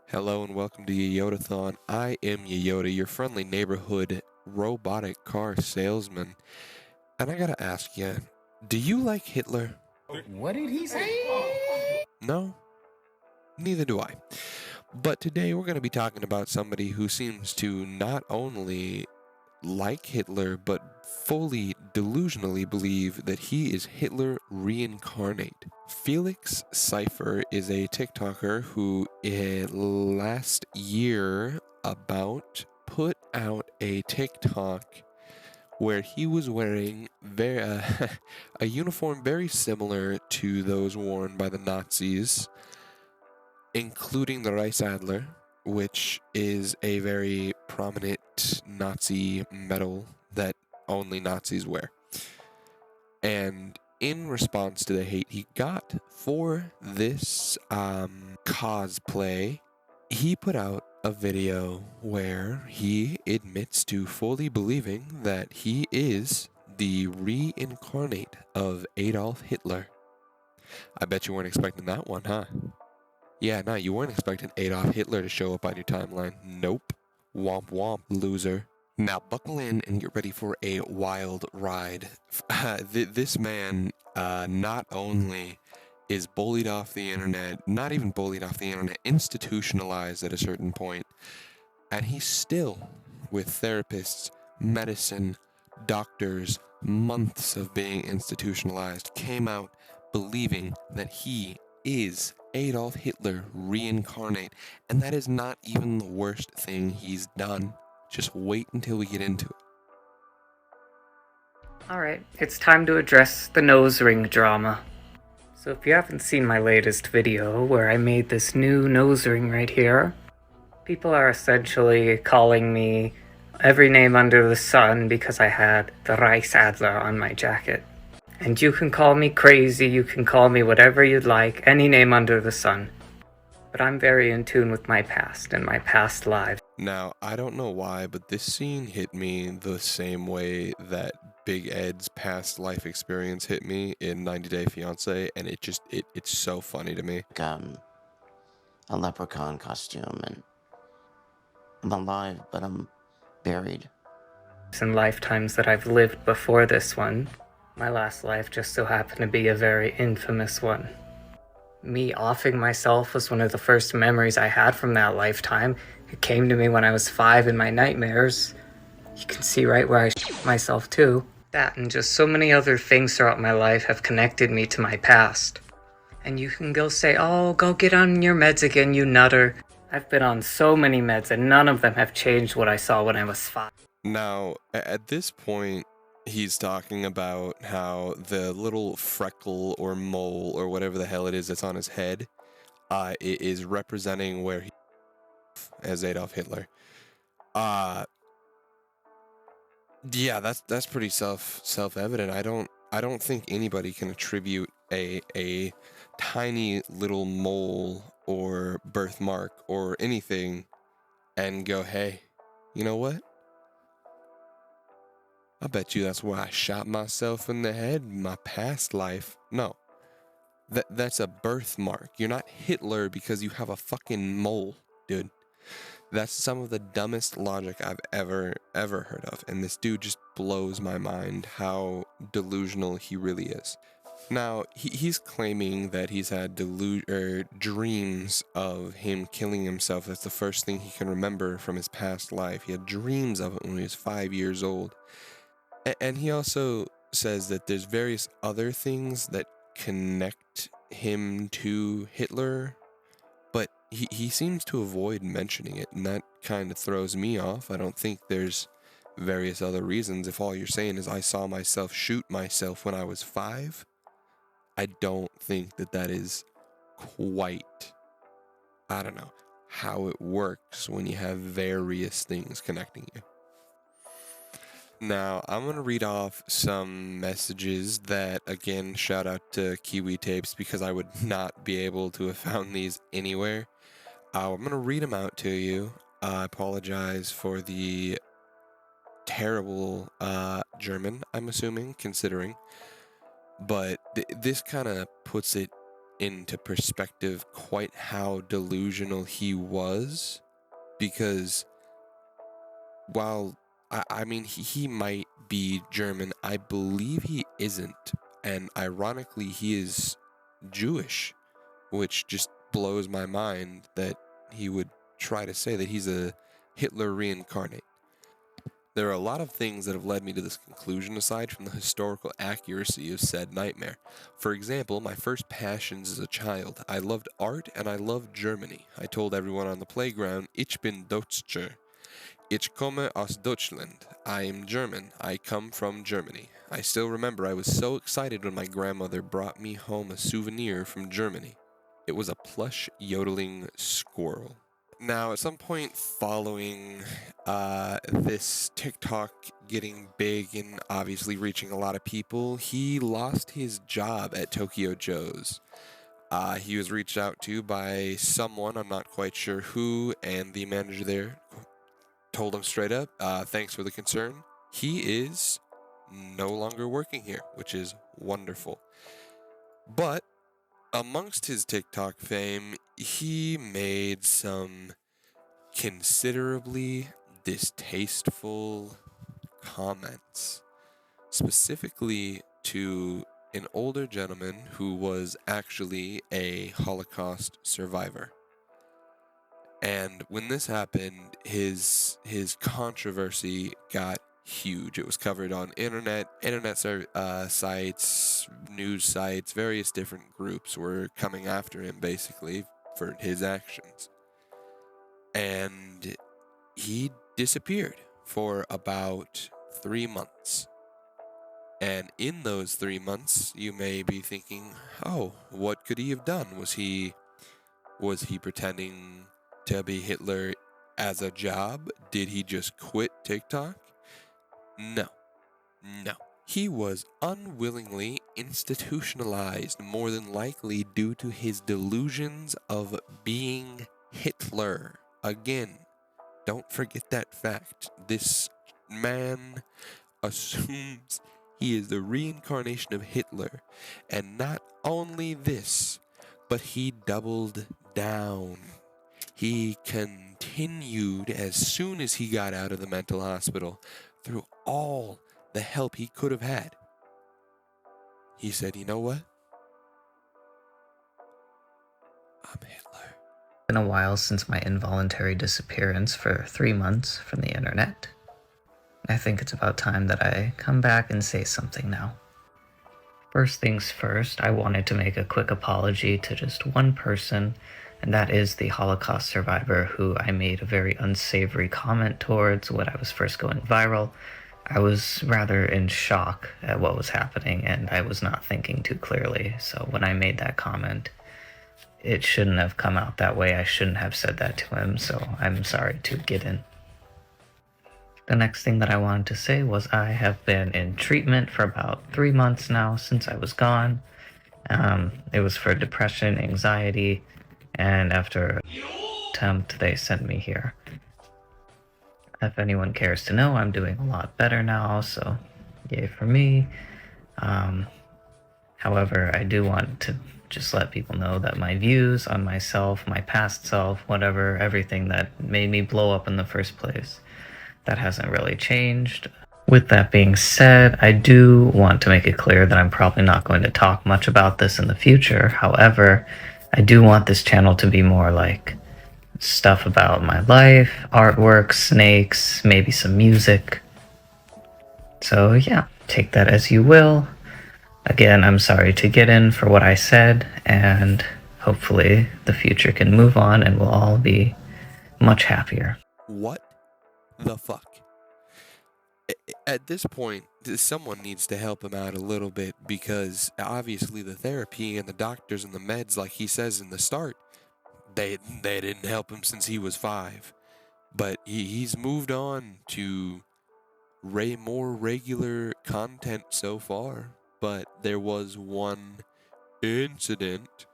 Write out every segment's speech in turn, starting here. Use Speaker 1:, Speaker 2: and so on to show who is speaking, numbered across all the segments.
Speaker 1: Hello and welcome to Yoyotathon. I am Yoyota, your friendly neighborhood robotic car salesman. And I gotta ask you, do you like Hitler?
Speaker 2: What did he say?
Speaker 1: No? Neither do I. But today we're gonna be talking about somebody who seems to not only like Hitler, but fully delusionally believe that he is Hitler reincarnate. Felix Cipher is a TikToker who last year about put out a TikTok where he was wearing a uniform very similar to those worn by the Nazis, including the Reichsadler, which is a very prominent Nazi medal that only Nazis wear. And in response to the hate he got for this cosplay, he put out a video where he admits to fully believing that he is the reincarnate of Adolf Hitler. I bet you weren't expecting that one, huh? Yeah, no, you weren't expecting Adolf Hitler to show up on your timeline. Nope. Womp womp, loser. Now buckle in and get ready for a wild ride. This man not only is bullied off the internet, not even bullied off the internet, institutionalized at a certain point, and he's still, with therapists, medicine, doctors, months of being institutionalized, came out believing that he is Adolf Hitler reincarnate, and that is not even the worst thing he's done. Just wait until we get into it.
Speaker 3: Alright, it's time to address the nose ring drama. So if you haven't seen my latest video where I made this new nose ring right here, people are essentially calling me every name under the sun because I had the Reichsadler on my jacket. And you can call me crazy, you can call me whatever you'd like, any name under the sun. But I'm very in tune with my past and my past lives.
Speaker 1: Now, I don't know why, but this scene hit me the same way that Big Ed's past life experience hit me in 90 Day Fiancé, and it's so funny to me.
Speaker 2: A leprechaun costume, and I'm alive, but I'm buried.
Speaker 3: And lifetimes that I've lived before this one. My last life just so happened to be a very infamous one. Me offing myself was one of the first memories I had from that lifetime. It came to me when I was 5 in my nightmares. You can see right where I myself too. That and just so many other things throughout my life have connected me to my past. And you can go say, oh, go get on your meds again, you nutter. I've been on so many meds and none of them have changed what I saw when I was 5.
Speaker 1: Now, at this point, he's talking about how the little freckle or mole or whatever the hell it is that's on his head is representing where he as Adolf Hitler. Yeah, that's pretty self-evident. I don't think anybody can attribute a tiny little mole or birthmark or anything and go, hey, you know what? I bet you that's where I shot myself in the head in my past life. No. That's a birthmark. You're not Hitler because you have a fucking mole, dude. That's some of the dumbest logic I've ever heard of, and this dude just blows my mind how delusional he really is. Now, he's claiming that he's had dreams of him killing himself. That's the first thing he can remember from his past life. He had dreams of it when he was 5 years old. And he also says that there's various other things that connect him to Hitler, but he seems to avoid mentioning it, and that kind of throws me off. I don't think there's various other reasons. If all you're saying is I saw myself shoot myself when I was 5, I don't think that is quite, I don't know, how it works when you have various things connecting you. Now, I'm going to read off some messages that, again, shout out to Kiwi Tapes because I would not be able to have found these anywhere. I'm going to read them out to you. I apologize for the terrible German, I'm assuming, considering. But this kind of puts it into perspective quite how delusional he was, because while I mean he might be German, I believe he isn't, and ironically he is Jewish, which just blows my mind that he would try to say that he's a Hitler reincarnate. There are a lot of things that have led me to this conclusion aside from the historical accuracy of said nightmare. For example, my first passions as a child. I loved art and I loved Germany. I told everyone on the playground, Ich bin Deutscher. Ich komme aus Deutschland. I am German. I come from Germany. I still remember I was so excited when my grandmother brought me home a souvenir from Germany. It was a plush yodeling squirrel. Now, at some point following this TikTok getting big and obviously reaching a lot of people, he lost his job at Tokyo Joe's. He was reached out to by someone, I'm not quite sure who, and the manager there told him straight up, thanks for the concern. He is no longer working here, which is wonderful. But amongst his TikTok fame, he made some considerably distasteful comments, specifically to an older gentleman who was actually a Holocaust survivor. And when this happened, his controversy got huge. It was covered on internet sites, news sites, various different groups were coming after him basically for his actions. And he disappeared for about 3 months. And in those 3 months, you may be thinking, oh, what could he have done? Was he pretending to be Hitler as a job? Did he just quit TikTok? No. He was unwillingly institutionalized, more than likely due to his delusions of being Hitler. Again, don't forget that fact. This man assumes he is the reincarnation of Hitler. And not only this, but he doubled down. He continued as soon as he got out of the mental hospital through all the help he could have had. He said, you know what? I'm Hitler.
Speaker 3: It's been a while since my involuntary disappearance for 3 months from the internet. I think it's about time that I come back and say something now. First things first, I wanted to make a quick apology to just one person, and that is the Holocaust survivor who I made a very unsavory comment towards when I was first going viral. I was rather in shock at what was happening, and I was not thinking too clearly, so when I made that comment, it shouldn't have come out that way. I shouldn't have said that to him, so I'm sorry to get in. The next thing that I wanted to say was I have been in treatment for about 3 months now since I was gone. It was for depression, anxiety, and after an attempt, they sent me here. If anyone cares to know, I'm doing a lot better now, so yay for me. However, I do want to just let people know that my views on myself, my past self, whatever, everything that made me blow up in the first place, that hasn't really changed. With that being said, I do want to make it clear that I'm probably not going to talk much about this in the future. However, I do want this channel to be more like stuff about my life, artwork, snakes, maybe some music. So yeah, take that as you will. Again, I'm sorry to get in for what I said, and hopefully the future can move on and we'll all be much happier.
Speaker 1: What the fuck? At this point, someone needs to help him out a little bit, because obviously the therapy and the doctors and the meds, like he says in the start, they didn't help him since he was 5. But he's moved on to more regular content so far. But there was one incident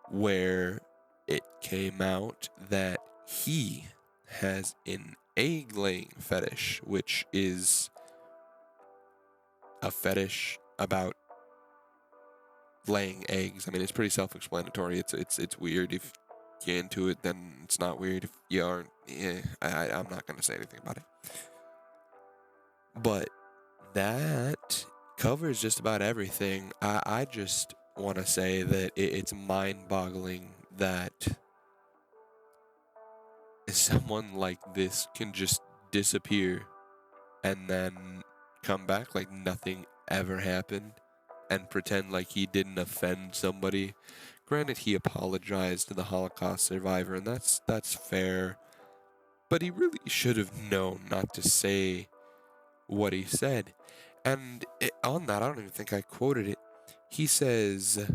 Speaker 1: where it came out that he has an egg-laying fetish, which is a fetish about laying eggs. I mean, it's pretty self-explanatory. It's weird. If you're into it, then it's not weird. If you aren't, I'm not going to say anything about it. But that covers just about everything. I just want to say that it's mind-boggling that someone like this can just disappear and then come back like nothing ever happened and pretend like he didn't offend somebody. Granted, he apologized to the Holocaust survivor, and that's fair. But he really should have known not to say what he said. And on that, I don't even think I quoted it. He says,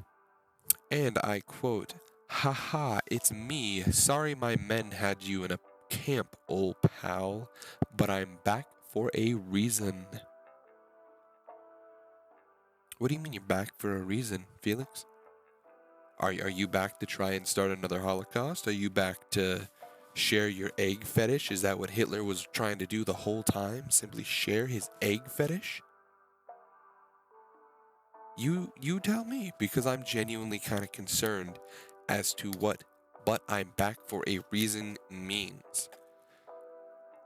Speaker 1: and I quote, "Haha, it's me. Sorry my men had you in a camp, old pal, but I'm back for a reason." What do you mean you're back for a reason, Felix? Are you back to try and start another Holocaust? Are you back to share your egg fetish? Is that what Hitler was trying to do the whole time? Simply share his egg fetish? You tell me, because I'm genuinely kind of concerned as to what "but I'm back for a reason" means.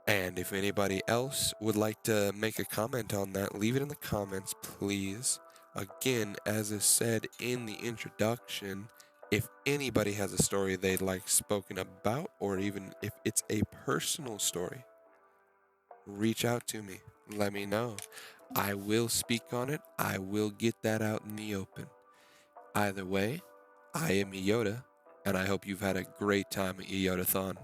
Speaker 1: And if anybody else would like to make a comment on that, leave it in the comments, please. Again, as is said in the introduction, if anybody has a story they'd like spoken about, or even if it's a personal story, reach out to me. Let me know. I will speak on it. I will get that out in the open. Either way, I am Yoyota, and I hope you've had a great time at Yoyotathon.